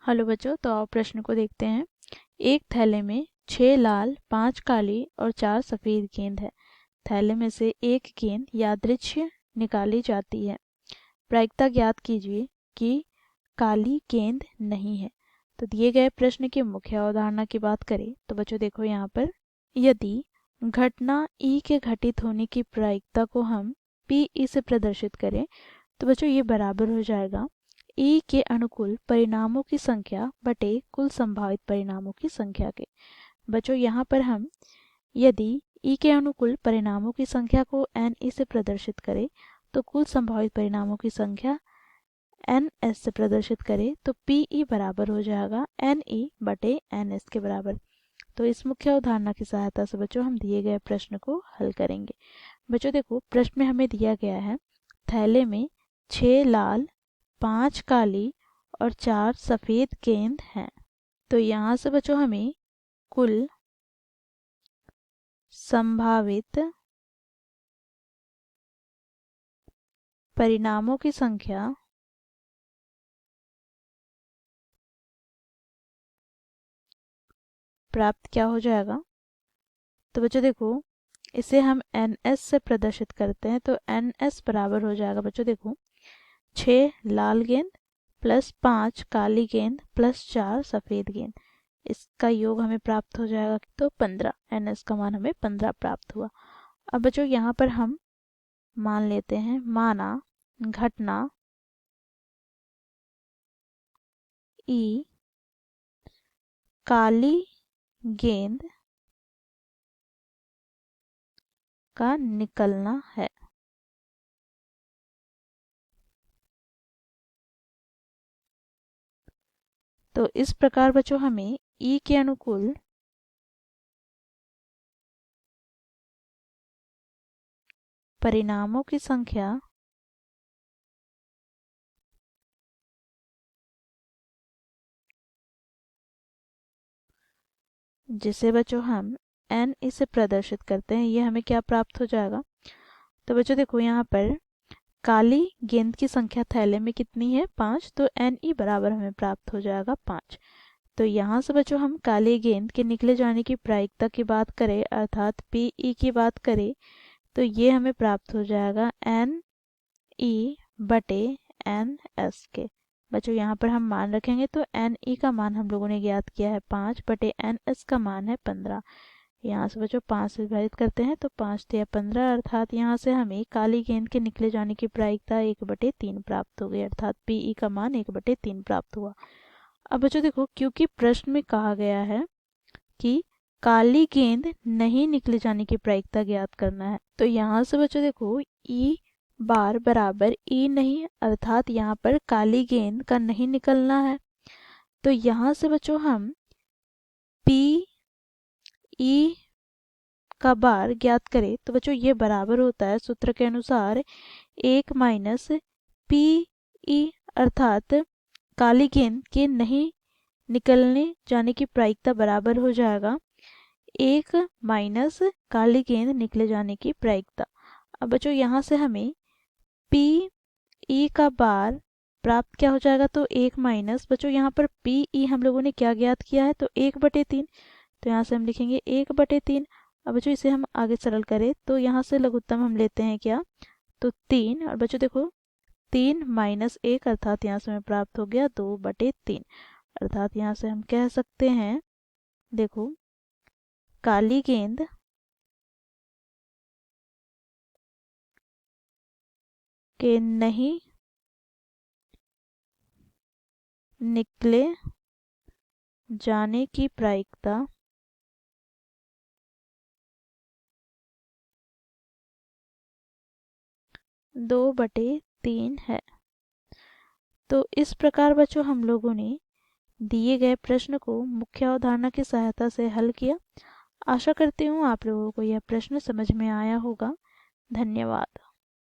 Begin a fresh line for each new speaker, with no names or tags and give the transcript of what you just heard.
Hello बच्चों, तो आओ प्रश्न को देखते हैं। एक थैले में 6 लाल, 5 काली और 4 सफ़ेद गेंद है। थैले में से एक गेंद यादृच्छिक निकाली जाती है। प्रायिकता ज्ञात कीजिए कि काली गेंद नहीं है। तो दिए गए प्रश्न की मुख्य अवधारणा की बात करें तो बच्चों देखो यहाँ पर, यदि घटना ई के घटित होने की प्रायिकता को हम पी ई से प्रदर्शित करें तो बच्चों ये बराबर हो जाएगा ई के अनुकूल परिणामों की संख्या बटे कुल संभावित परिणामों की संख्या के। बच्चों यहाँ पर हम यदि ई के अनुकूल परिणामों की संख्या को एन ई से प्रदर्शित करें तो कुल संभावित परिणामों की संख्या एन एस से प्रदर्शित करें तो पी ई बराबर हो जाएगा एन ई बटे एन एस के बराबर। तो इस मुख्य अवधारणा की सहायता से बच्चों हम दिए गए प्रश्न को हल करेंगे। बच्चों देखो, प्रश्न में हमें दिया गया है थैले में 6 लाल, 5 काली और 4 सफ़ेद गेंद हैं। तो यहाँ से बच्चों हमें कुल संभावित परिणामों की संख्या प्राप्त क्या हो जाएगा। तो बच्चों देखो, इसे हम एन एस से प्रदर्शित करते हैं तो एन एस बराबर हो जाएगा बच्चों देखो 6 लाल गेंद प्लस 5 काली गेंद प्लस 4 सफ़ेद गेंद, इसका योग हमें प्राप्त हो जाएगा तो 15। एन एस का मान हमें 15 प्राप्त हुआ। अब बच्चों यहाँ पर हम मान लेते हैं, माना घटना ई काली गेंद का निकलना है। तो इस प्रकार बच्चों हमें ई के अनुकूल परिणामों की संख्या जिसे बच्चों हम एन इसे प्रदर्शित करते हैं, ये हमें क्या प्राप्त हो जाएगा। तो बच्चों देखो यहाँ पर काली गेंद की संख्या थैले में कितनी है, 5, तो एन ई बराबर हमें प्राप्त हो जाएगा 5। तो यहाँ से बच्चों हम काली गेंद के निकले जाने की प्रायिकता की बात करें अर्थात पी ई की बात करें तो ये हमें प्राप्त हो जाएगा एन ई बटे एन एस के। बच्चों यहाँ पर हम मान रखेंगे तो एन ई का मान हम लोगों ने ज्ञात किया है 5 बटे एन एस का मान है 15। यहाँ से बच्चों 5 से विभाजित करते हैं तो 5 या 15 अर्थात यहाँ से हमें काली गेंद के निकले जाने की प्रायिकता 1/3 प्राप्त हो गई अर्थात पी ई का मान 1/3 प्राप्त हुआ। अब बच्चों देखो, क्योंकि प्रश्न में कहा गया है कि काली गेंद नहीं निकले जाने की प्रायिकता ज्ञात करना है तो यहाँ से बच्चों देखो ई बार बराबर ई नहीं अर्थात यहाँ पर काली गेंद का नहीं निकलना है। तो यहाँ से बच्चों हम पी ई का बार ज्ञात करें तो बच्चों ये बराबर होता है सूत्र के अनुसार 1 माइनस पी ई अर्थात काली गेंद के नहीं निकलने जाने की प्रायिकता बराबर हो जाएगा 1 माइनस काली गेंद निकले जाने की प्रायिकता। अब बच्चों यहाँ से हमें पी ई का बार प्राप्त क्या हो जाएगा तो 1 माइनस बच्चों यहाँ पर पी ई हम लोगों ने क्या ज्ञात किया है तो 1/3, तो यहाँ से हम लिखेंगे 1/3। अब बच्चों इसे हम आगे सरल करें तो यहाँ से लघुत्तम हम लेते हैं क्या तो 3 और बच्चों देखो 3 माइनस 1 अर्थात यहाँ से हमें प्राप्त हो गया 2/3 अर्थात यहाँ से हम कह सकते हैं देखो काली गेंद के नहीं निकले जाने की प्रायिकता 2/3 है। तो इस प्रकार बच्चों हम लोगों ने दिए गए प्रश्न को मुख्य अवधारणा की सहायता से हल किया। आशा करती हूँ आप लोगों को यह प्रश्न समझ में आया होगा। धन्यवाद।